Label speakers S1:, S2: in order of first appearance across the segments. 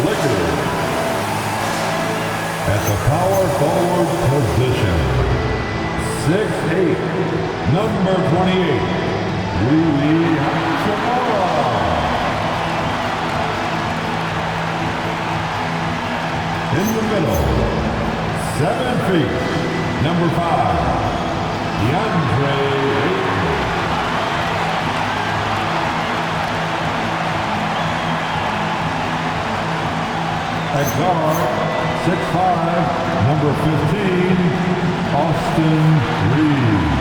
S1: Lakers. At the power forward position, 6'8", number 28, Reaves. In the middle, 7 feet, number 5, DeAndre Ayton. At guard, 6'5", number 15, Austin Reaves.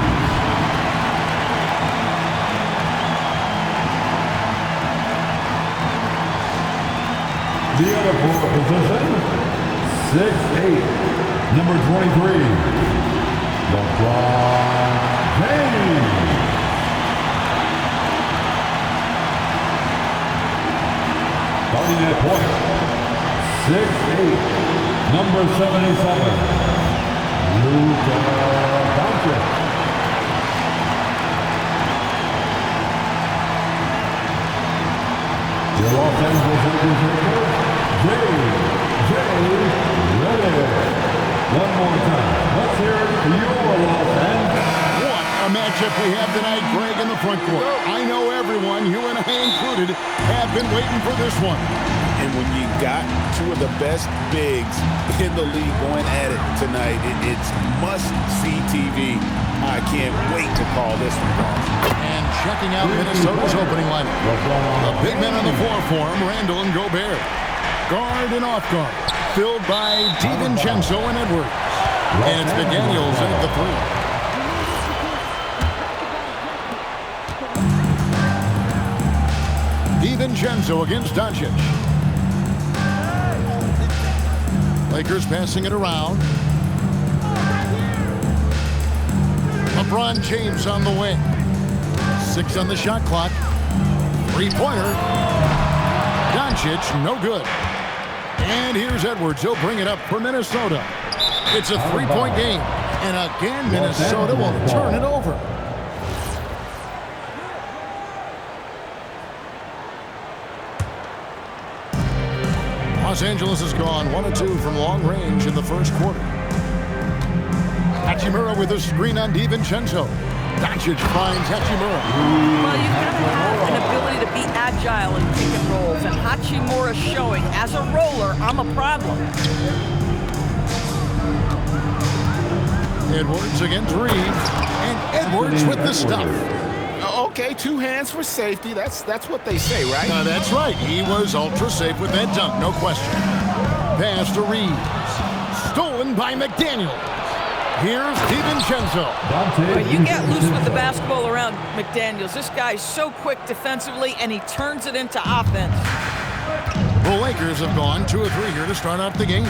S1: The other forward position, 6'8", number 23, LeBron James. Starting at point, 6'8", number 77, Luka Doncic. Your Los Angeles Lakers Reaves. One more time. Let's hear it for your Los Angeles.
S2: What a matchup we have tonight, Greg, in the front court. I know everyone, you and I included, have been waiting for this one.
S3: And when you got two of the best bigs in the league going at it tonight, it's must-see TV. I can't wait to call this one off.
S2: And checking out Minnesota's opening lineup. The big men on the floor for him, Randall and Gobert. Guard and off guard, filled by DiVincenzo and Edwards. And it's McDaniels at the 3. DiVincenzo against Doncic. Lakers passing it around. LeBron James on the wing. 6 on the shot clock. 3-pointer. Doncic, no good. And here's Edwards. He'll bring it up for Minnesota. It's a 3-point game. And again, Minnesota will turn it over. Los Angeles has gone 1 of 2 from long range in the first quarter. Hachimura with a screen on DiVincenzo. Doncic finds Hachimura.
S4: Well, you've got to have an ability to be agile in pick and rolls, and Hachimura showing as a roller, I'm a problem.
S2: Edwards against Reaves, and Edwards with the stuff.
S3: Okay, 2 hands for safety. That's what they say, right?
S2: That's right. He was ultra safe with that dunk, no question. Pass to Reaves. Stolen by McDaniels. Here's DiVincenzo.
S4: But you get loose with the basketball around McDaniels. This guy's so quick defensively, and he turns it into offense.
S2: The Lakers have gone 2 of 3 here to start out the game.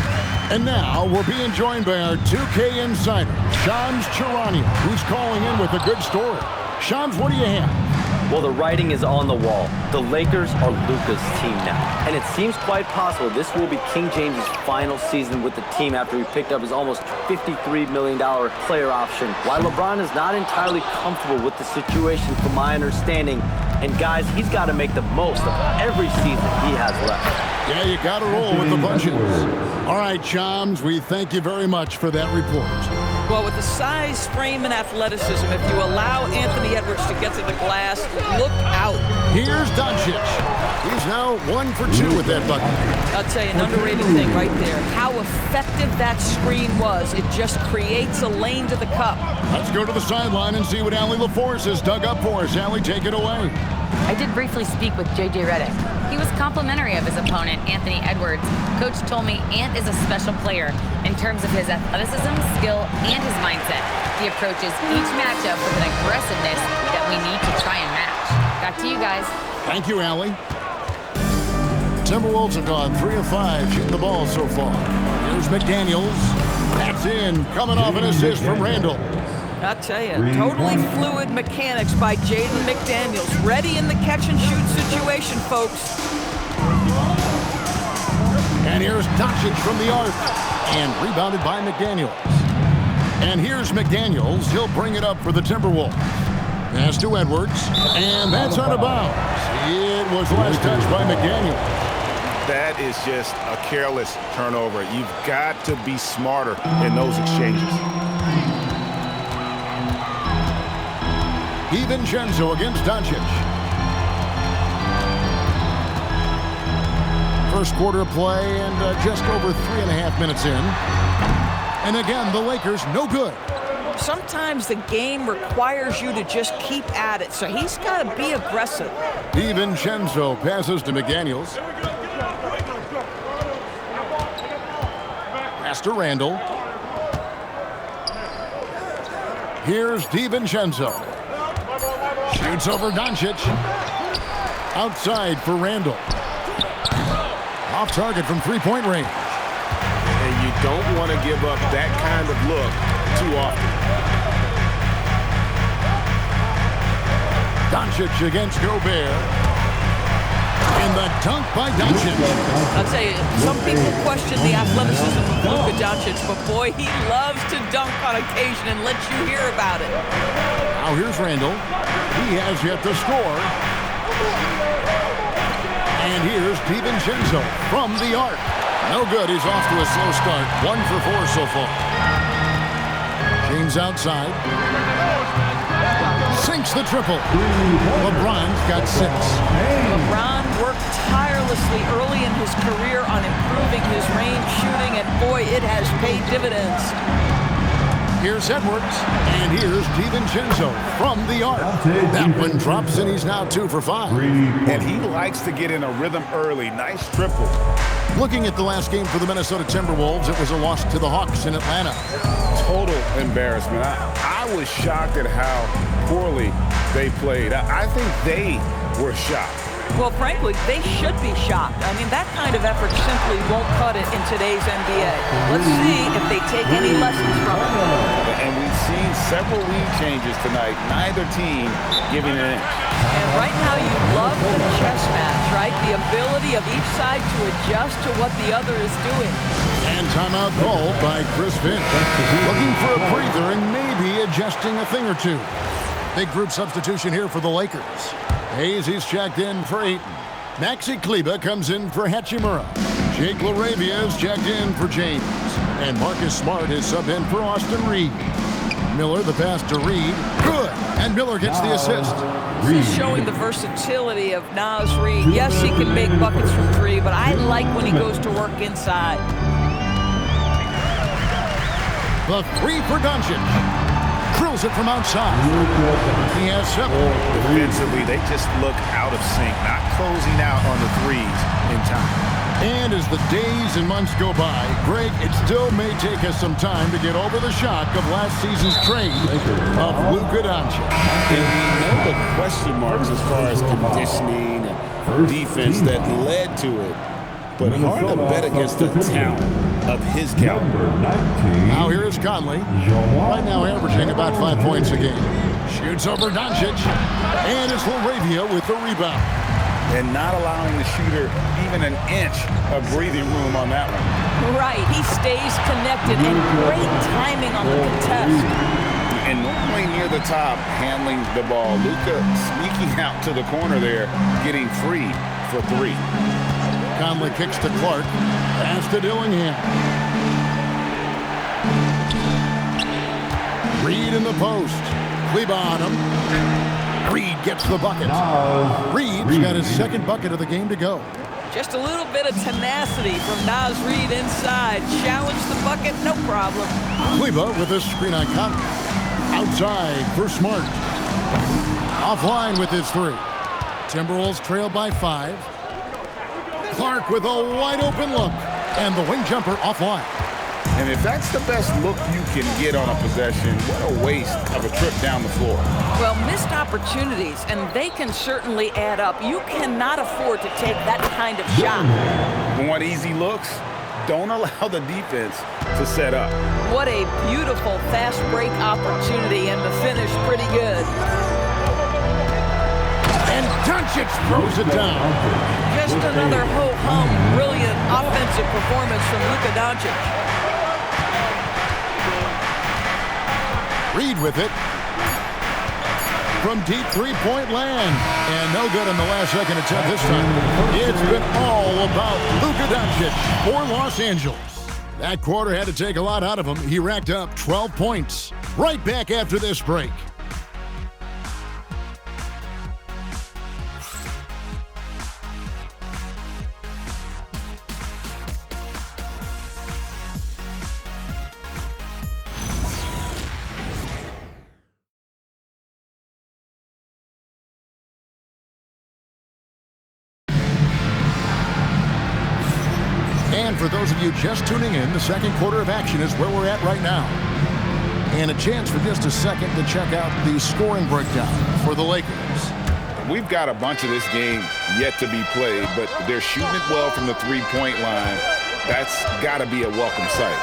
S2: And now we're being joined by our 2K insider, Shams Charania, who's calling in with a good story. Shams, what do you have?
S5: Well, the writing is on the wall. The Lakers are Luka's team now. And it seems quite possible this will be King James' final season with the team after he picked up his almost $53 million player option. While LeBron is not entirely comfortable with the situation from my understanding, and guys, he's got to make the most of every season he has left.
S2: Yeah, you got to roll with the punches. All right, Shams, we thank you very much for that report.
S4: Well, with the size, frame, and athleticism, if you allow Anthony Edwards to get to the glass, look out.
S2: Here's Doncic. He's now 1 for 2 with that bucket.
S4: I'll tell you, an underrated thing right there. How effective that screen was. It just creates a lane to the cup.
S2: Let's go to the sideline and see what Allie LaForce has dug up for us. Allie, take it away.
S6: I did briefly speak with J.J. Redick. He was complimentary of his opponent, Anthony Edwards. Coach told me Ant is a special player in terms of his athleticism, skill, and his mindset. He approaches each matchup with an aggressiveness that we need to try and match. Back to you guys.
S2: Thank you, Allie. Timberwolves have gone 3 of 5 shooting the ball so far. Here's McDaniels. That's in, coming off an assist from Randall.
S4: I'll tell you, totally fluid mechanics by Jaden McDaniels. Ready in the catch-and-shoot situation, folks.
S2: And here's Doncic from the arc. And rebounded by McDaniels. And here's McDaniels. He'll bring it up for the Timberwolves. Pass to Edwards. And that's out of bounds. It was last touched by McDaniels.
S3: That is just a careless turnover. You've got to be smarter in those exchanges.
S2: DiVincenzo against Doncic. First quarter of play and just over 3.5 minutes in. And again, the Lakers no good.
S4: Sometimes the game requires you to just keep at it, so he's got to be aggressive.
S2: DiVincenzo passes to McDaniels. Pass to Randall. Here's DiVincenzo. Shoots over Doncic. Outside for Randall. Off target from three-point range.
S3: And you don't want to give up that kind of look too often.
S2: Doncic against Gobert. And the dunk by Doncic.
S4: I'll tell you, some people question the athleticism of Luka Doncic, but boy, he loves to dunk on occasion and let you hear about it.
S2: Now here's Randall. He has yet to score. And here's DiVincenzo from the arc. No good. He's off to a slow start. 1 for 4 so far. James outside. Sinks the triple. LeBron's got 6.
S4: LeBron worked tirelessly early in his career on improving his range shooting, and boy, it has paid dividends.
S2: Here's Edwards, and here's DiVincenzo from the arc. That one drops, and he's now 2 for 5.
S3: And he likes to get in a rhythm early. Nice triple.
S2: Looking at the last game for the Minnesota Timberwolves, it was a loss to the Hawks in Atlanta.
S3: Total embarrassment. I was shocked at how poorly they played. I think they were shocked.
S4: Well, frankly, they should be shocked. I mean, that kind of effort simply won't cut it in today's NBA. Let's see if they take any lessons from it.
S3: And we've seen several lead changes tonight. Neither team giving an inch.
S4: And right now you love the chess match, right? The ability of each side to adjust to what the other is doing.
S2: And timeout called by Chris Finch. Looking for a breather and maybe adjusting a thing or two. Big group substitution here for the Lakers. Hayes, he's checked in for Ayton. Maxi Kleber comes in for Hachimura. Jake LaRavia is checked in for James. And Marcus Smart is subbed in for Austin Reaves. Miller, the pass to Reed. Good. And Miller gets the assist.
S4: He's showing the versatility of Naz Reid. Yes, he can make buckets from 3, but I like when he goes to work inside.
S2: The 3 for Doncic. Drills it from outside. He has 7.
S3: Defensively, they just look out of sync, not closing out on the threes in time.
S2: And as the days and months go by, Greg, it still may take us some time to get over the shock of last season's trade of Luka Doncic.
S3: And we know the question marks as far as conditioning and defense that led to it. But hard to bet against the talent of his caliber.
S2: Now here is Conley. Right now averaging about 5 points a game. Shoots over Doncic. And it's LaRavia with the rebound.
S3: And not allowing the shooter even an inch of breathing room on that one.
S4: Right, he stays connected and great timing on the contest.
S3: And normally near the top, handling the ball. Luka sneaking out to the corner there, getting free for 3.
S2: Conley kicks to Clark. Pass to Dillingham. Reed in the post. Kleber on him. Reed gets the bucket. Reed's got his 2nd bucket of the game to go.
S4: Just a little bit of tenacity from Naz Reid inside. Challenge the bucket, no problem.
S2: Kleber with a screen on Conley. Outside for Smart. Offline with his 3. Timberwolves trail by 5. Clark with a wide open look. And the wing jumper offline.
S3: And if that's the best look you can get on a possession, what a waste of a trip down the floor.
S4: Well, missed opportunities, and they can certainly add up. You cannot afford to take that kind of shot.
S3: Want easy looks? Don't allow the defense to set up.
S4: What a beautiful fast break opportunity, and the finish pretty good.
S2: And Doncic throws it down.
S4: Just another ho-hum, brilliant offensive performance from Luka Doncic.
S2: Reed with it. from deep three-point land. And no good on the last second attempt this time. It's been all about Luka Doncic for Los Angeles. That quarter had to take a lot out of him. He racked up 12 points. Right back after this break. And for those of you just tuning in, the second quarter of action is where we're at right now. And a chance for just a second to check out the scoring breakdown for the Lakers.
S3: We've got a bunch of this game yet to be played, but they're shooting it well from the three-point line. That's got to be a welcome sight.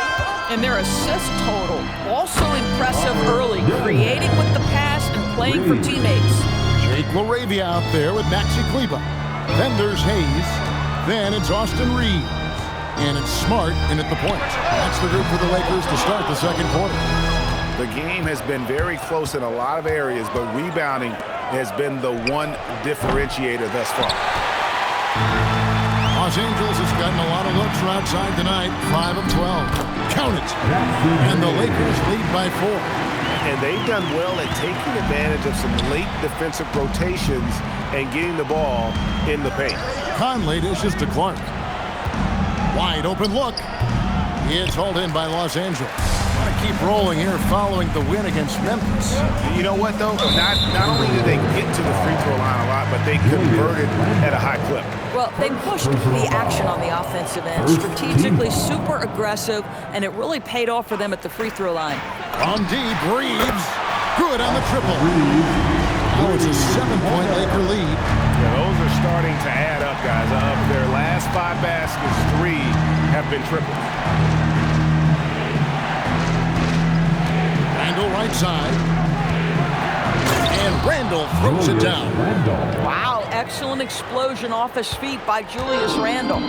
S4: And their assist total, also impressive early, creating with the pass and playing for teammates.
S2: Jake LaRavia out there with Maxi Kleber. Then there's Hayes. Then it's Austin Reaves. And it's Smart in at the point. That's the group for the Lakers to start the second quarter.
S3: The game has been very close in a lot of areas, but rebounding has been the one differentiator thus far.
S2: Los Angeles has gotten a lot of looks from outside tonight. 5 of 12. Count it. And the Lakers lead by 4.
S3: And they've done well at taking advantage of some late defensive rotations and getting the ball in the paint.
S2: Conley dishes to Clark. Wide open look. It's hauled in by Los Angeles. Want to keep rolling here following the win against Memphis.
S3: You know what, though? Not only did they get to the free throw line a lot, but they converted at a high clip.
S4: Well, they pushed the action on the offensive end, strategically super aggressive, and it really paid off for them at the free throw line.
S2: On deep, Reaves. Good on the triple. Oh, it's a 7-point Laker lead.
S3: Yeah, those are starting to add up, guys. Of their last 5 baskets, 3 have been triples.
S2: Randall right side. And Randall throws it down.
S4: Wow, excellent explosion off his feet by Julius Randle.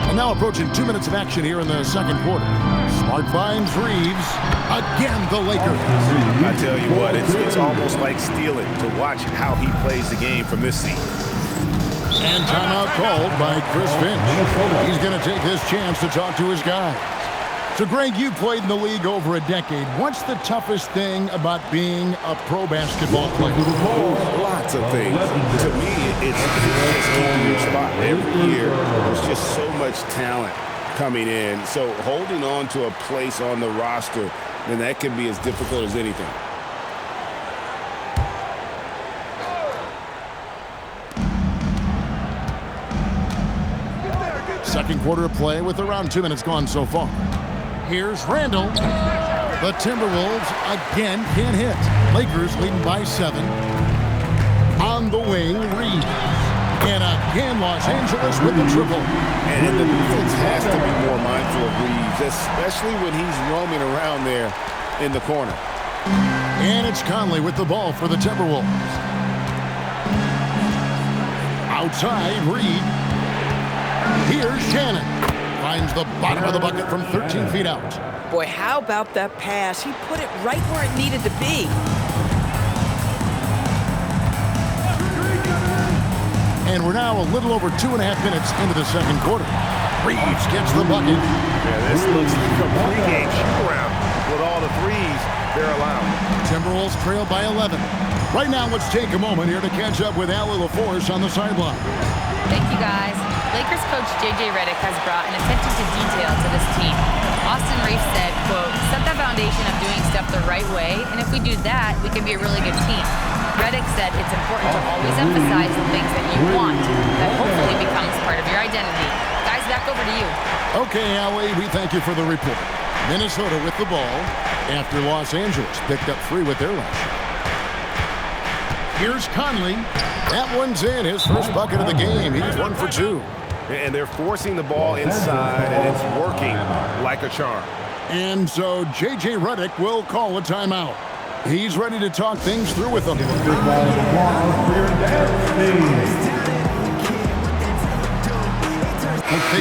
S2: And now approaching 2 minutes of action here in the second quarter. Smart finds Reaves. Again, the Lakers.
S3: I tell you what, it's almost like stealing to watch how he plays the game from this seat.
S2: And timeout called by Chris Finch. He's going to take this chance to talk to his guys. So, Greg, you played in the league over a decade. What's the toughest thing about being a pro basketball player?
S3: Lots of things. To me, it's just keeping your spot. Every year, there's just so much talent coming in. So holding on to a place on the roster, then that can be as difficult as anything.
S2: Second quarter of play with around 2 minutes gone so far. Here's Randall. The Timberwolves again can't hit. Lakers leading by 7. On the wing, Reaves. And again, Los Angeles with the triple.
S3: And the defense has to be more mindful of Reaves, especially when he's roaming around there in the corner.
S2: And it's Conley with the ball for the Timberwolves. Outside, Reed. Here's Shannon. Finds the bottom of the bucket from 13 feet out.
S4: Boy, how about that pass? He put it right where it needed to be.
S2: And we're now a little over 2.5 minutes into the second quarter. Reaves gets the bucket.
S3: Yeah, this looks like a pregame shoot-around with all the threes they're allowing.
S2: Timberwolves trail by 11. Right now, let's take a moment here to catch up with Allie LaForce on the sideline.
S6: Thank you, guys. Lakers coach J.J. Redick has brought an attention to detail to this team. Austin Reaves said, quote, set the foundation of doing stuff the right way, and if we do that, we can be a really good team. Redick said it's important to always emphasize the things that you want. That hopefully becomes part of your identity. Guys, back over to you.
S2: Okay, Allie, we thank you for the report. Minnesota with the ball after Los Angeles picked up 3 with their last shot. Here's Conley. That one's in. His first bucket of the game. He's 1 for 2.
S3: And they're forcing the ball inside, and it's working like a charm.
S2: And so J.J. Redick will call a timeout. He's ready to talk things through with them. Big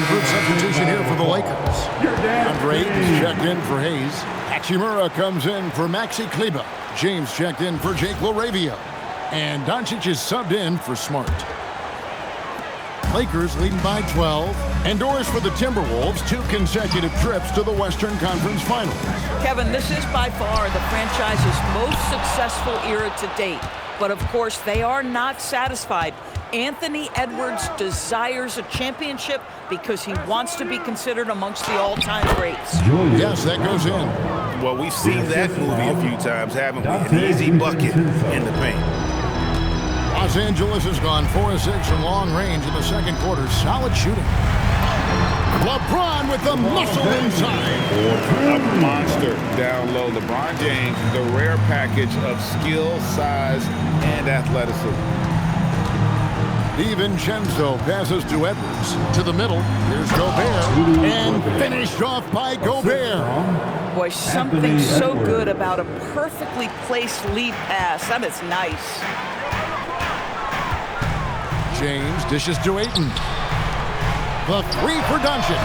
S2: group substitution here for the Lakers. Reaves checked in for Hayes. Hachimura comes in for Maxi Kleber. James checked in for Jake LaRavia. And Doncic is subbed in for Smart. Lakers leading by 12. Endorse for the Timberwolves 2 consecutive trips to the Western Conference Finals.
S4: Kevin, this is by far the franchise's most successful era to date. But of course, they are not satisfied. Anthony Edwards desires a championship because he wants to be considered amongst the all-time greats.
S2: Yes, that goes in.
S3: Well, we've seen that movie a few times, haven't we? An easy bucket in the paint.
S2: Los Angeles has gone 4 of 6 from long range in the second quarter. Solid shooting. LeBron with the muscle inside.
S3: A monster down low. LeBron James, the rare package of skill, size, and athleticism.
S2: DiVincenzo passes to Edwards. To the middle. Here's Gobert. And finished off by Gobert.
S4: Boy, something so good about a perfectly placed lead pass. That is nice.
S2: James dishes to Ayton. The 3 for Doncic.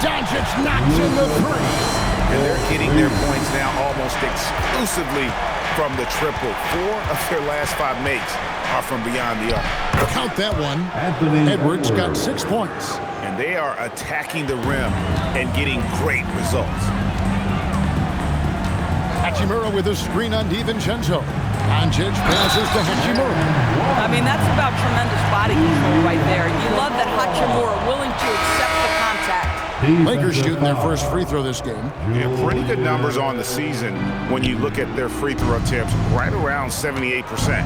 S2: Doncic knocks in the 3.
S3: And they're getting their points now almost exclusively from the triple. 4 of their last 5 makes are from beyond the arc.
S2: Count that one. Edwards got 6 points.
S3: And they are attacking the rim and getting great results.
S2: Hachimura with a screen on DiVincenzo. Doncic passes to Hachimura.
S4: I mean, that's about tremendous body control right there. You love that Hachimura willing to accept the contact.
S2: Lakers shooting their first free throw this game.
S3: Yeah, pretty good numbers on the season when you look at their free throw attempts, right around 78%.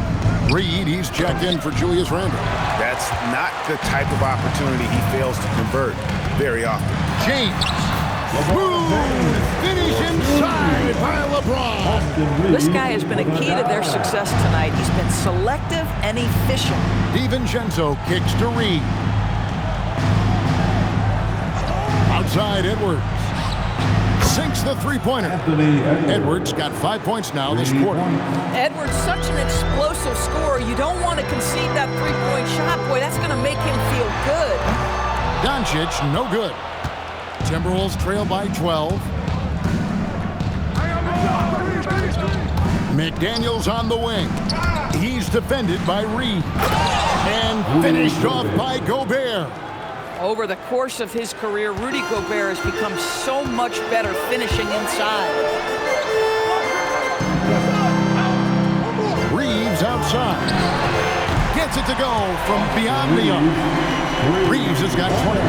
S2: Reed, he's checked in for Julius Randle.
S3: That's not the type of opportunity he fails to convert very often.
S2: James. Smooth finish inside by LeBron.
S4: This guy has been a key to their success tonight. He's been selective and efficient.
S2: DiVincenzo kicks to Reed. Outside Edwards. Sinks the three-pointer. Edwards got 5 points now this quarter.
S4: Edwards, such an explosive scorer. You don't want to concede that three-point shot. Boy, that's going to make him feel good.
S2: Doncic, no good. Timberwolves trail by 12. McDaniels on the wing. He's defended by Reed. And finished off by Gobert.
S4: Over the course of his career, Rudy Gobert has become so much better finishing inside.
S2: Reaves outside. Gets it to go from beyond the arc. Reaves has got 20.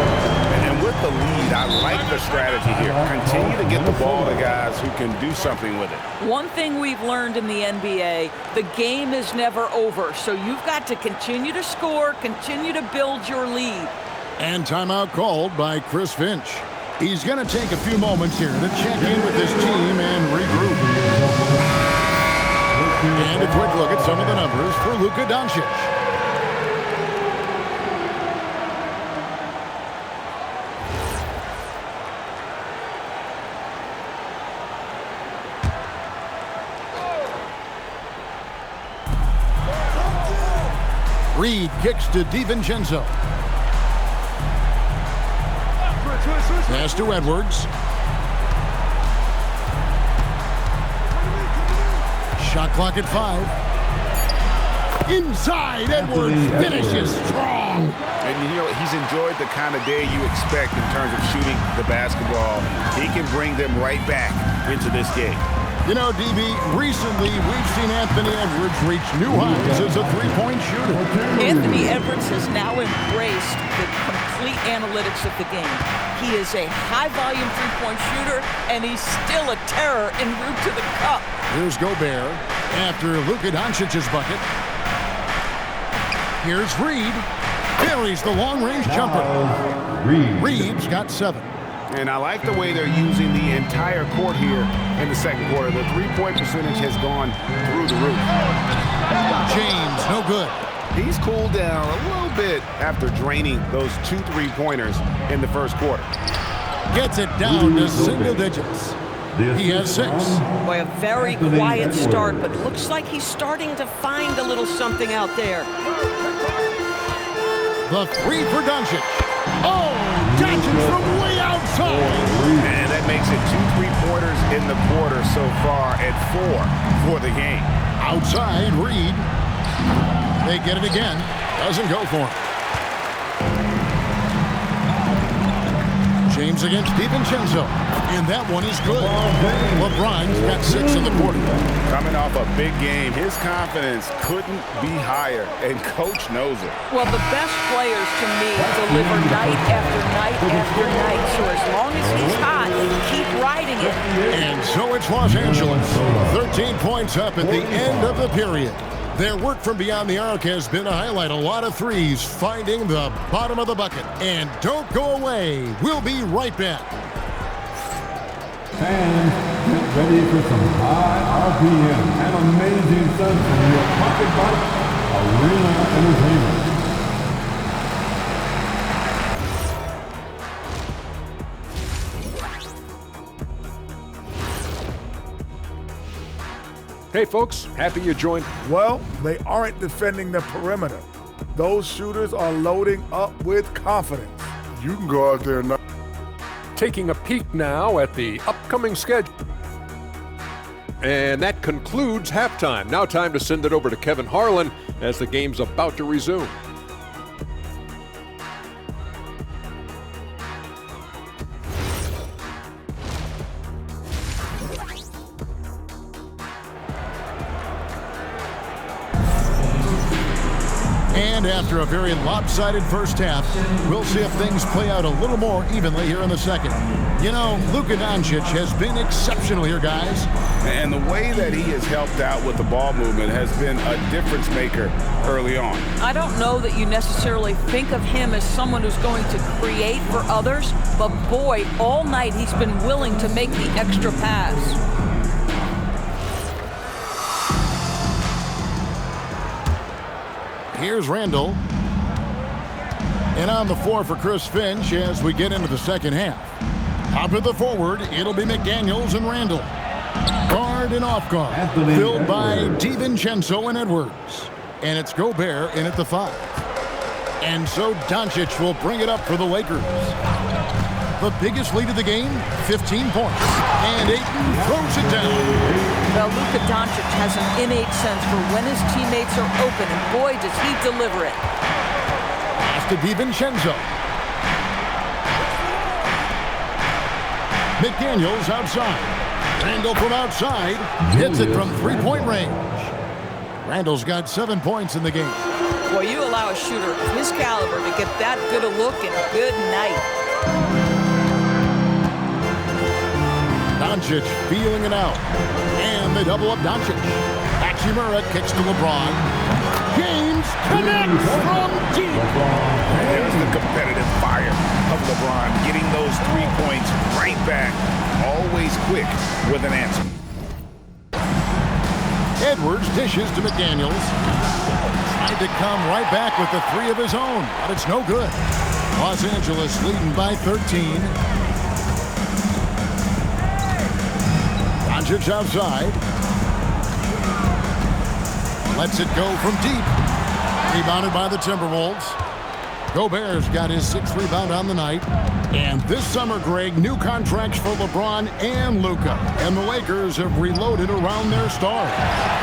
S3: And with the lead, I like the strategy here. Continue to get the ball to guys who can do something with it.
S4: One thing we've learned in the NBA, the game is never over. So you've got to continue to score, continue to build your lead.
S2: And timeout called by Chris Finch. He's going to take a few moments here to check in with his team and regroup. And a quick look at some of the numbers for Luka Doncic. Reed kicks to DiVincenzo. Pass to Edwards. Shot clock at 5. Inside, Edwards finishes strong.
S3: And you know, he's enjoyed the kind of day you expect in terms of shooting the basketball. He can bring them right back into this game.
S2: You know, DB, recently we've seen Anthony Edwards reach new heights as a three-point shooter.
S4: Anthony Edwards has now embraced the complete analytics of the game. He is a high-volume three-point shooter, and he's still a terror en route to the cup.
S2: Here's Gobert after Luka Doncic's bucket. Here's Reed. Buries the long-range jumper. Reaves got 7.
S3: And I like the way they're using the entire court here in the second quarter. The three-point percentage has gone through the roof.
S2: James, no good.
S3: He's cooled down a little bit after draining those 2 3-pointers in the first quarter.
S2: Gets it down to single digits. He has 6.
S4: Boy, a very quiet start, but looks like he's starting to find a little something out there.
S2: The 3 for Doncic. Oh, Doncic from way outside.
S3: And that makes makes it 2 3-pointers in the quarter so far and 4 for the game.
S2: Outside, Reed. They get it again. Doesn't go for him. James against DiVincenzo. And that one is good. LeBron's got 6 in the quarter.
S3: Coming off a big game, his confidence couldn't be higher, and Coach knows it.
S4: Well, the best players, to me, deliver night after night after night. So as long as he's hot, keep riding it.
S2: And so it's Los Angeles. 13 points up at the end of the period. Their work from beyond the arc has been a highlight. A lot of threes, finding the bottom of the bucket. And don't go away. We'll be right back.
S1: Fans, get ready for some high RPM and amazing stunts from your pocketbook Arena Entertainment.
S7: Hey folks, happy you joined.
S8: Well, they aren't defending the perimeter. Those shooters are loading up with confidence.
S9: You can go out there and
S7: Taking a peek now at the upcoming schedule. And that concludes halftime. Now time to send it over to Kevin Harlan as the game's about to resume.
S2: And after a very lopsided first half, we'll see if things play out a little more evenly here in the second. You know, Luka Doncic has been exceptional here, guys.
S3: And the way that he has helped out with the ball movement has been a difference maker early on.
S4: I don't know that you necessarily think of him as someone who's going to create for others, but boy, all night he's been willing to make the extra pass.
S2: Here's Randall. And on the floor for Chris Finch as we get into the second half. Top of the forward, it'll be McDaniels and Randall. Guard and off guard, filled by DiVincenzo and Edwards. And it's Gobert in at the 5. And so Doncic will bring it up for the Lakers. The biggest lead of the game, 15 points. And Ayton throws it down.
S4: Well, Luka Doncic has an innate sense for when his teammates are open, and boy, does he deliver it.
S2: Pass to DiVincenzo. McDaniels outside. Randall from outside hits it from 3-point range. Randall's got 7 points in the game.
S4: Boy, you allow a shooter of his caliber to get that good a look and a good night.
S2: Doncic feeling it out. And they double up Doncic. Hachimura kicks to LeBron. James connects from deep.
S3: There's the competitive fire of LeBron, getting those 3 points right back. Always quick with an answer.
S2: Edwards dishes to McDaniels. Tried to come right back with the 3 of his own, but it's no good. Los Angeles leading by 13. Doncic outside. Lets it go from deep. Rebounded by the Timberwolves. Gobert's got his 6th rebound on the night. And this summer, Greg, new contracts for LeBron and Luka. And the Lakers have reloaded around their stars.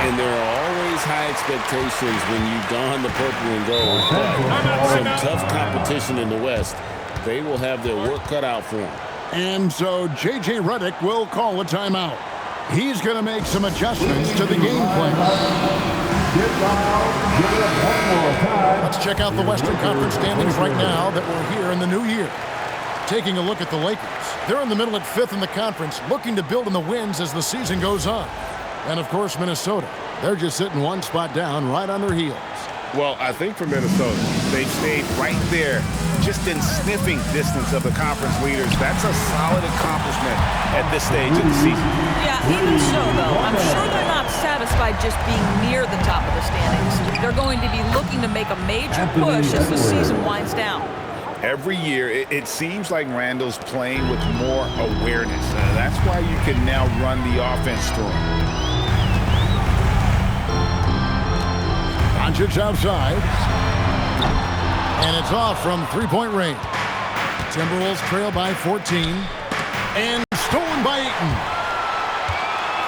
S3: And there are always high expectations when you don the purple and gold. But some tough competition in the West. They will have their work cut out for them.
S2: And so J.J. Redick will call a timeout. He's going to make some adjustments to the game plan. Let's check out the Western Conference standings right now that we're here in the new year. Taking a look at the Lakers. They're in the middle at 5th in the conference, looking to build in the wins as the season goes on. And, of course, Minnesota. They're just sitting 1 spot down right on their heels.
S3: Well, I think for Minnesota, they've stayed right there, just in sniffing distance of the conference leaders. That's a solid accomplishment at this stage of the season.
S4: Yeah, even so, though, I'm sure they're not satisfied just being near the top of the standings. They're going to be looking to make a major push as the season winds down.
S3: Every year, it seems like Randall's playing with more awareness. That's why you can now run the offense through him.
S2: Doncic outside. And it's off from 3-point range. Timberwolves trail by 14. And stolen by Ayton.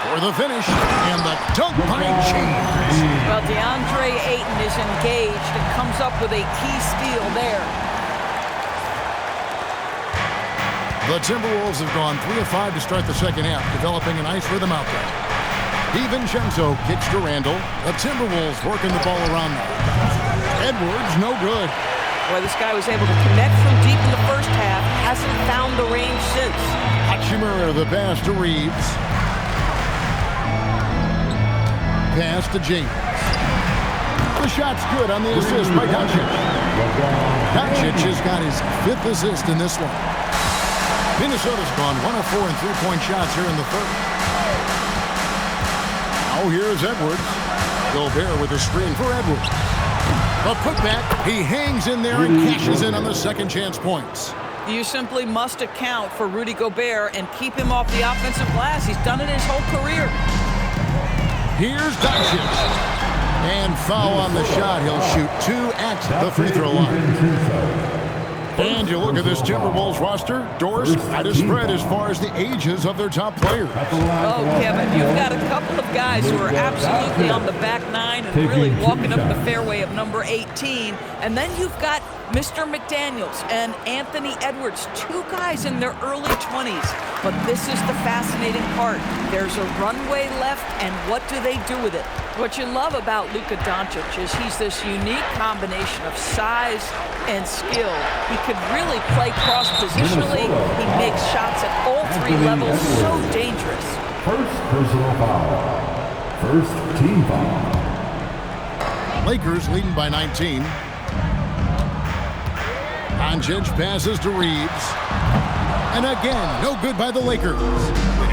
S2: For the finish, and the dunk by James.
S4: Well, DeAndre Ayton is engaged and comes up with a key steal there.
S2: The Timberwolves have gone 3 of 5 to start the second half, developing a nice rhythm out there. DiVincenzo kicks to Randall. The Timberwolves working the ball around now. Edwards, no good.
S4: Boy, this guy was able to connect from deep in the first half. Hasn't found the range since.
S2: Hachimura, the pass to Reaves. Pass to James. The shot's good on the assist by Doncic. Doncic has got his 5th assist in this one. Minnesota's gone 1 of 4 in three-point shots here in the third. Now here's Edwards. Gobert with a screen for Edwards. A putback. He hangs in there and cashes in on the second chance points.
S4: You simply must account for Rudy Gobert and keep him off the offensive glass. He's done it his whole career.
S2: Here's Doncic. And foul on the shot. He'll shoot 2 at the free throw line. And you look at this Timberwolves roster, Doris, quite a spread as far as the ages of their top players.
S4: Oh, Kevin, you've got a couple of guys who are absolutely on the back nine and really walking up the fairway of number 18. And then you've got Mr. McDaniels and Anthony Edwards, 2 guys in their early 20s. But this is the fascinating part. There's a runway left, and what do they do with it? What you love about Luka Doncic is he's this unique combination of size and skill. He could really play cross-positionally. He makes shots at all 3 levels. So dangerous.
S1: First personal foul. First team foul.
S2: Lakers leading by 19. Doncic passes to Reaves. And again, no good by the Lakers.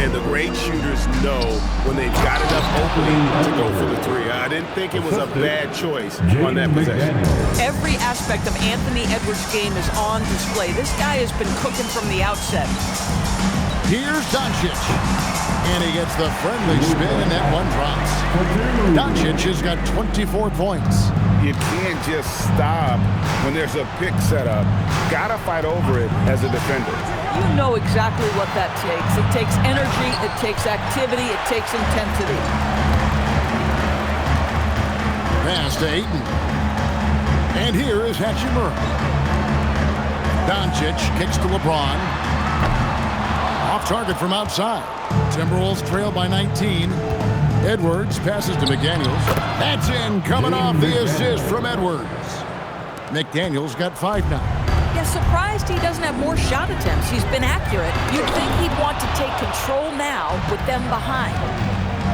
S3: And the great shooters know when they've got enough opening to go for the 3. I didn't think it was a bad choice on that possession.
S4: Every aspect of Anthony Edwards' game is on display. This guy has been cooking from the outset.
S2: Here's Doncic. And he gets the friendly spin, and that one drops. Doncic has got 24 points.
S3: You can't just stop when there's a pick set up. Gotta fight over it as a defender.
S4: You know exactly what that takes. It takes energy, it takes activity, it takes intensity.
S2: Pass to Ayton. And here is Hachimura. Doncic kicks to LeBron. Off target from outside. Timberwolves trail by 19. Edwards passes to McDaniels. That's in, coming off the assist from Edwards. McDaniels got 5 now.
S4: Yeah, surprised he doesn't have more shot attempts. He's been accurate. You'd think he'd want to take control now with them behind.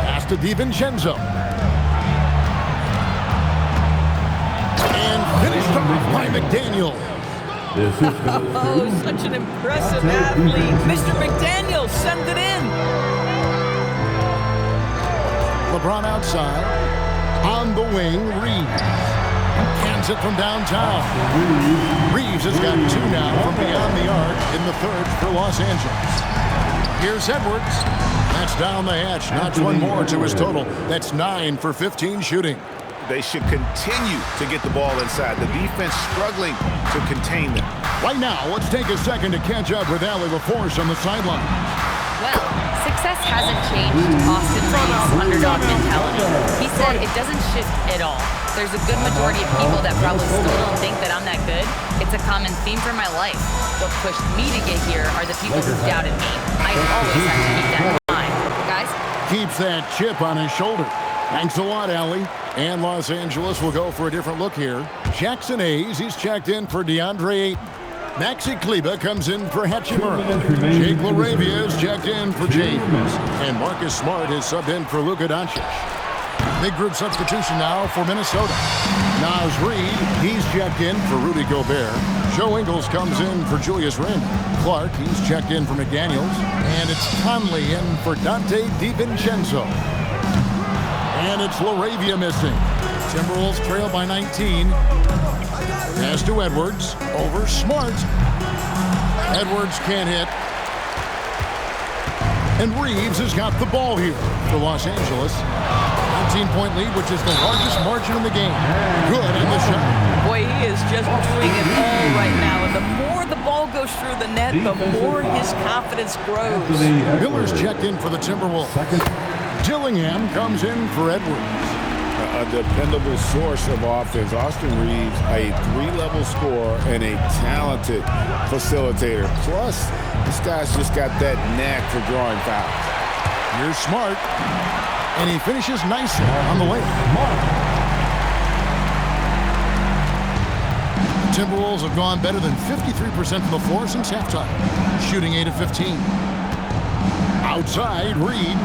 S2: Pass to DiVincenzo. And finished off by McDaniels.
S4: Oh, such an impressive athlete. Mr. McDaniels, send it in.
S2: LeBron outside. On the wing, Reaves. Hands it from downtown. Reaves has got 2 now from beyond the arc in the third for Los Angeles. Here's Edwards. That's down the hatch. Notch 1 more to his total. That's 9 for 15 shooting.
S3: They should continue to get the ball inside. The defense struggling to contain them.
S2: Right now, let's take a second to catch up with Allie LaForce on the sideline.
S6: Well, success hasn't changed Austin Reaves' underdog mentality. He said it doesn't shift at all. There's a good majority of people that probably still don't think that I'm that good. It's a common theme for my life. What pushed me to get here are the people who doubted me. I always have to keep that in mind. Guys?
S2: Keeps that chip on his shoulder. Thanks a lot, Allie. And Los Angeles will go for a different look here. Jackson Hayes, he's checked in for DeAndre Ayton. Maxi Kleber comes in for Hachimura. Jake LaRavia is checked in for James. And Marcus Smart is subbed in for Luka Doncic. Big group substitution now for Minnesota. Naz Reid, he's checked in for Rudy Gobert. Joe Ingles comes in for Julius Randle. Clark, he's checked in for McDaniels. And it's Conley in for Dante DiVincenzo. And it's LaRavia missing. Timberwolves trail by 19. Pass to Edwards. Over Smart. Edwards can't hit. And Reaves has got the ball here for Los Angeles. 19-point lead, which is the largest margin in the game. Good in the shot.
S4: Boy, he is just doing it all right now. And the more the ball goes through the net, the more his confidence grows.
S2: Miller's checked in for the Timberwolves. Dillingham comes in for Edwards.
S3: A dependable source of offense. Austin Reaves, a 3-level scorer and a talented facilitator. Plus, this guy's just got that knack for drawing fouls.
S2: Here's Smart, and he finishes nicely on the way. The Timberwolves have gone better than 53% from the floor since halftime, shooting 8 of 15. Outside, Reed.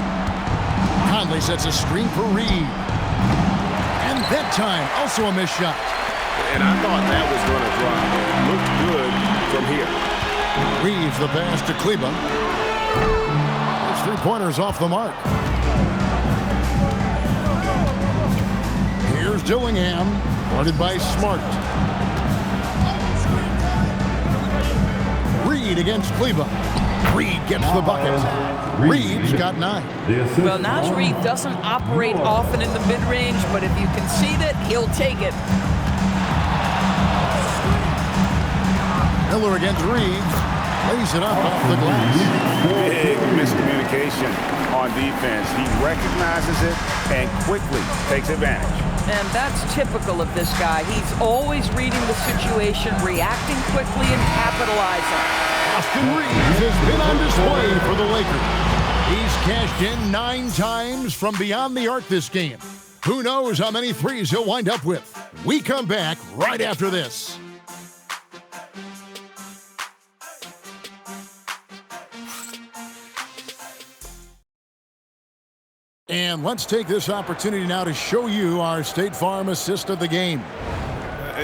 S2: Conley sets a screen for Reed. And that time, also a missed shot.
S3: And I thought that was going to drop. Looked good from here.
S2: Reaves the pass to Kleba. His three-pointers off the mark. Here's Dillingham, guarded by Smart. Reed against Kleba. Reed gets the bucket. Reed's got 9.
S4: Well, Naz Reid doesn't operate often in the mid-range, but if you concede it, he'll take it.
S2: Miller against Reeves. Lays it up off the glass.
S3: Big miscommunication on defense. He recognizes it and quickly takes advantage.
S4: And that's typical of this guy. He's always reading the situation, reacting quickly, and capitalizing.
S2: Austin Reaves has been on display for the Lakers. He's cashed in 9 times from beyond the arc this game. Who knows how many threes he'll wind up with? We come back right after this. And let's take this opportunity now to show you our State Farm assist of the game.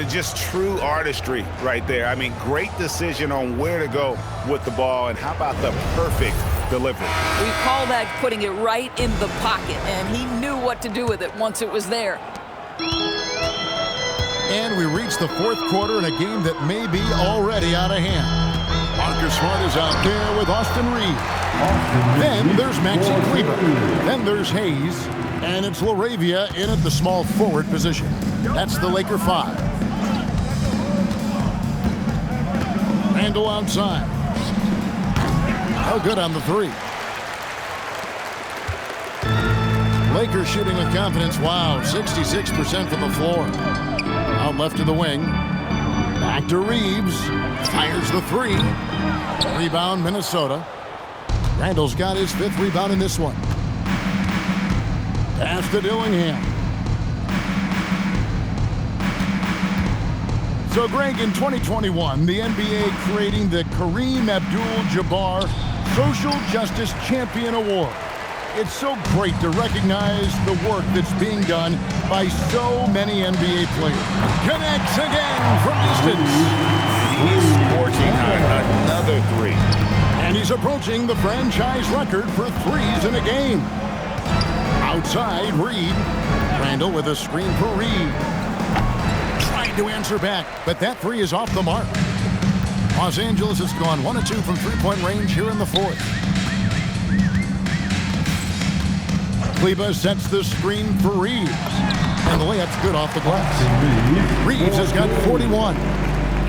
S3: Just true artistry right there. I mean, great decision on where to go with the ball, and how about the perfect delivery?
S4: We call that putting it right in the pocket, and he knew what to do with it once it was there.
S2: And we reach the 4th quarter in a game that may be already out of hand. Marcus Smart is out there with Austin Reed. Then there's Maxi Kleber. Then there's Hayes. And it's LaRavia in at the small forward position. That's the Laker 5. Randall outside. Oh, good on the 3. Lakers shooting with confidence. Wow, 66% from the floor. Out left to the wing. Back to Reeves. Fires the 3. Rebound, Minnesota. Randall's got his 5th rebound in this one. Pass to Dillingham. So, Greg, in 2021, the NBA creating the Kareem Abdul-Jabbar Social Justice Champion Award. It's so great to recognize the work that's being done by so many NBA players. Connects again from distance.
S3: He's scorching another 3.
S2: And he's approaching the franchise record for threes in a game. Outside, Reed. Randall with a screen for Reed. Trying to answer back, but that 3 is off the mark. Los Angeles has gone 1 of 2 from three-point range here in the 4th. Kleba sets the screen for Reeves. And the layup's good off the glass. Reeves has got 41.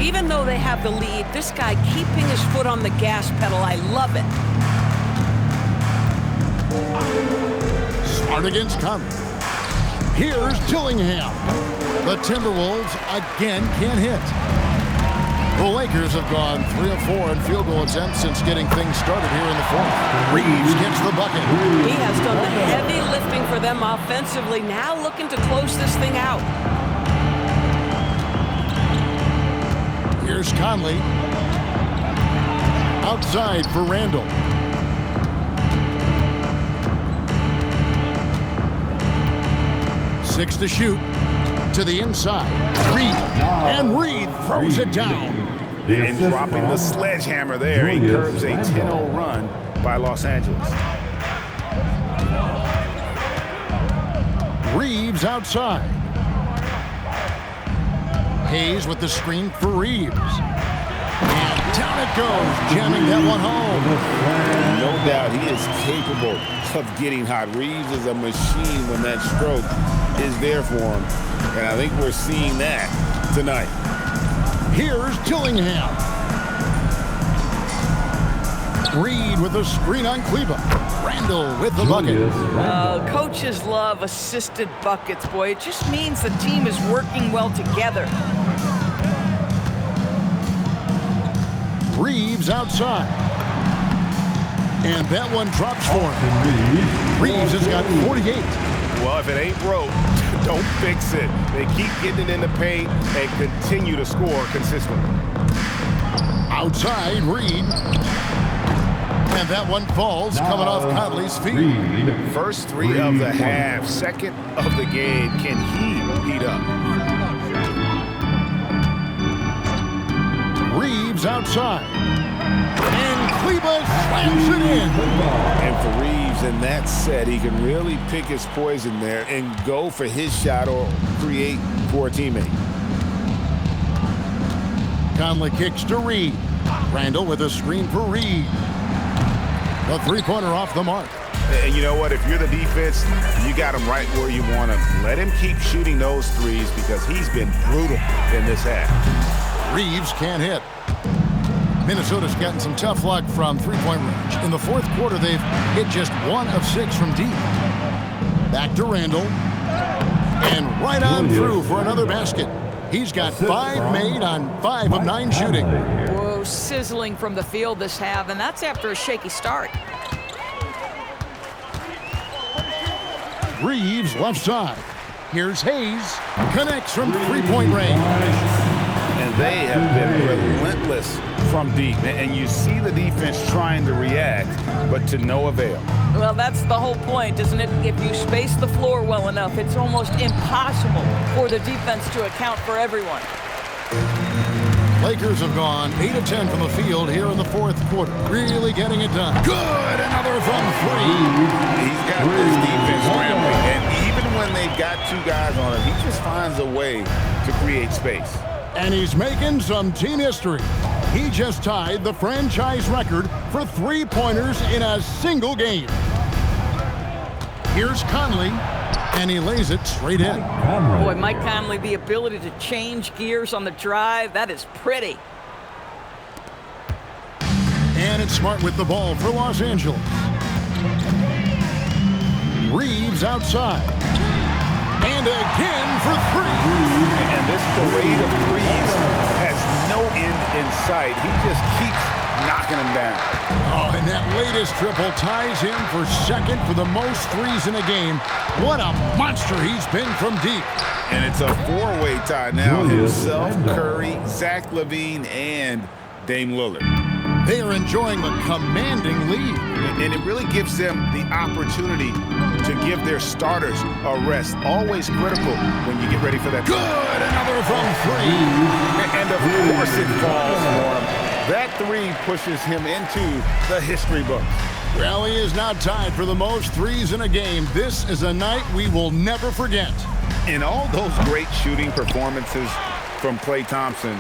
S4: Even though they have the lead, this guy keeping his foot on the gas pedal, I love it.
S2: Smart against Conley. Here's Dillingham. The Timberwolves again can't hit. The Lakers have gone 3 of 4 in field goal attempts since getting things started here in the 4th. Reeves gets the bucket.
S4: He has done the heavy lifting for them offensively, now looking to close this thing out.
S2: Here's Conley. Outside for Randall. Six to shoot. To the inside. Reed. And Reed throws it down.
S3: And dropping the sledgehammer there. He curbs a 10-0 run by Los Angeles.
S2: Reeves outside. Hayes with the screen for Reeves. And down it goes, jamming that one home.
S3: No doubt he is capable of getting hot. Reeves is a machine when that stroke is there for him. And I think we're seeing that tonight.
S2: Here's Dillingham. Reed with a screen on Kleba. Randall with the bucket.
S4: Coaches love assisted buckets, boy. It just means the team is working well together.
S2: Reaves outside. And that one drops for him. Reaves has got 48.
S3: Well, if it ain't broke, don't fix it. They keep getting it in the paint and continue to score consistently.
S2: Outside, Reed. And that one falls, coming off Conley's feet.
S3: First three of the half, second of the game. Can he heat up?
S2: Reaves outside. And Kleba slams it in.
S3: And for Reaves in that set, he can really pick his poison there and go for his shot or create for a teammate.
S2: Conley kicks to Reed. Randall with a screen for Reed. The three-pointer off the mark.
S3: And you know what? If you're the defense, you got him right where you want him. Let him keep shooting those threes because he's been brutal in this half.
S2: Reaves can't hit. Minnesota's gotten some tough luck from three-point range. In the fourth quarter, they've hit just 1 of 6 from deep. Back to Randall. And right on through for another basket. He's got 5 made on 5 of 9 shooting.
S4: Whoa, sizzling from the field this half, and that's after a shaky start.
S2: Reaves left side. Here's Hayes. Connects from three-point range.
S3: And they have been relentless from deep. And you see the defense trying to react, but to no avail.
S4: Well, that's the whole point, isn't it? If you space the floor well enough, it's almost impossible for the defense to account for everyone.
S2: Lakers have gone 8 of 10 from the field here in the fourth quarter. Really getting it done. Good! Another from 3.
S3: He's got this defense scrambling. And even when they've got 2 guys on him, he just finds a way to create space.
S2: And he's making some team history. He just tied the franchise record for three-pointers in a single game. Here's Conley, and he lays it straight in.
S4: Boy, Mike Conley, the ability to change gears on the drive, that is pretty.
S2: And it's Smart with the ball for Los Angeles. Reaves outside. And again for 3.
S3: And this parade of threes has no end in sight. He just keeps knocking them down.
S2: Oh, and that latest triple ties him for second for the most threes in a game. What a monster he's been from deep.
S3: And it's a 4-way tie now. Himself, Curry, Zach LaVine, and Dame Lillard.
S2: They are enjoying a commanding lead.
S3: And it really gives them the opportunity to give their starters a rest. Always critical when you get ready for that.
S2: Good! Another from 3.
S3: And of course it falls for him. That 3 pushes him into the history book.
S2: Well, he is now tied for the most threes in a game. This is a night we will never forget.
S3: In all those great shooting performances from Klay Thompson,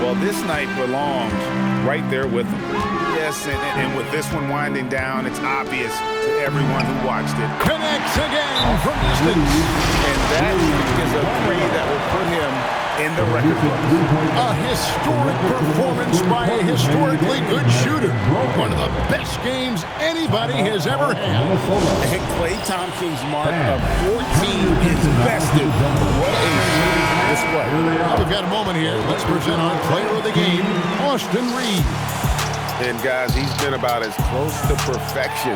S3: well, this night belongs right there with him. Yes, and with this one winding down, it's obvious to everyone who watched it.
S2: Connects again from distance.
S3: And that is a 3 that will put him in the record book.
S2: A historic performance by a historically good shooter. One of the best games anybody has ever had.
S3: And Klay Thompson's mark of 14 is bested. What a shooting display.
S2: We've got a moment here. Let's present our player of the game, Austin Reaves.
S3: And guys, he's been about as close to perfection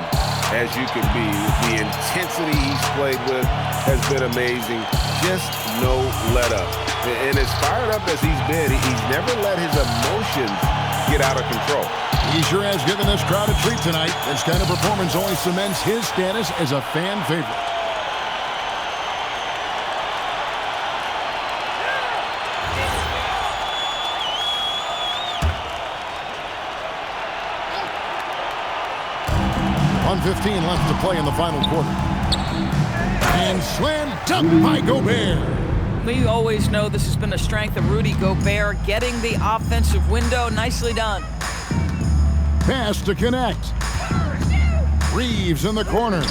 S3: as you can be. The intensity he's played with has been amazing. Just no let up. And as fired up as he's been, he's never let his emotions get out of control.
S2: He sure has given this crowd a treat tonight. This kind of performance only cements his status as a fan favorite. .15 left to play in the final quarter. And slam dunk by Gobert.
S4: We always know this has been a strength of Rudy Gobert, getting the offensive window. Nicely done.
S2: Pass to connect. Reaves in the corner.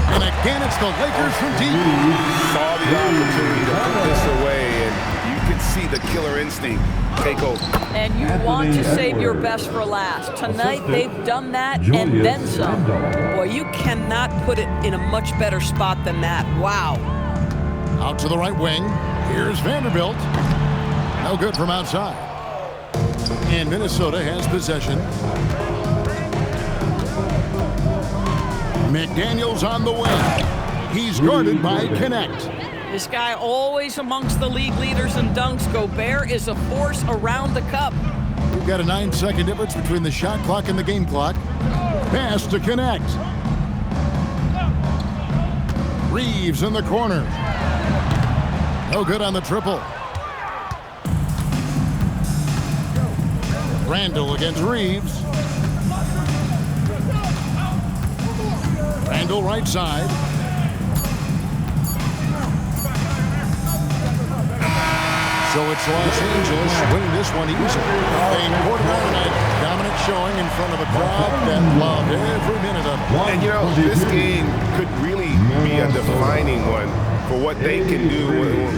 S2: And again, it's the Lakers from deep.
S3: Saw the opportunity to put this away, and you can see the killer instinct take over.
S4: And you want to save your best for last. Tonight, they've done that and then some. Boy, you cannot put it in a much better spot than that. Wow.
S2: Out to the right wing. Here's Vanderbilt. No good from outside. And Minnesota has possession. McDaniels on the wing. He's guarded by Connect.
S4: This guy always amongst the league leaders in dunks. Gobert is a force around the cup.
S2: We've got a 9-second difference between the shot clock and the game clock. Pass to Connect. Reaves in the corner. No good on the triple. Randall against Reaves. Randall right side. So it's Los Angeles winning this one easily. A quarter night dominant showing in front of a crowd that loved every minute of it.
S3: And you know, this game could really be a defining one for what they can do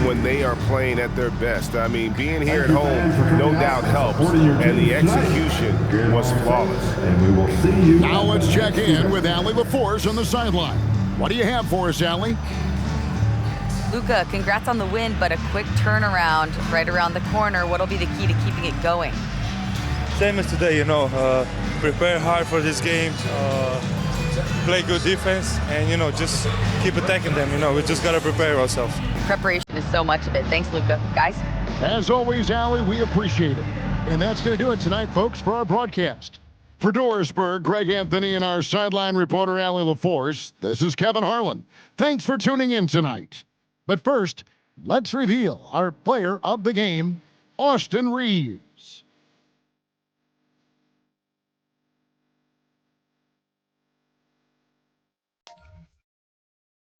S3: when they are playing at their best. I mean, being here at home no doubt helps, and the execution was flawless.
S2: Now let's check in with Allie LaForce on the sideline. What do you have for us, Allie?
S6: Luka, congrats on the win, but a quick turnaround right around the corner. What'll be the key to keeping it going?
S10: Same as today, you know, prepare hard for this game, play good defense, and, you know, just keep attacking them. You know, we just got to prepare ourselves.
S6: Preparation is so much of it. Thanks, Luka. Guys?
S2: As always, Allie, we appreciate it. And that's going to do it tonight, folks, for our broadcast. For Dorisburg, Greg Anthony, and our sideline reporter, Allie LaForce, this is Kevin Harlan. Thanks for tuning in tonight. But first, let's reveal our player of the game, Austin Reaves.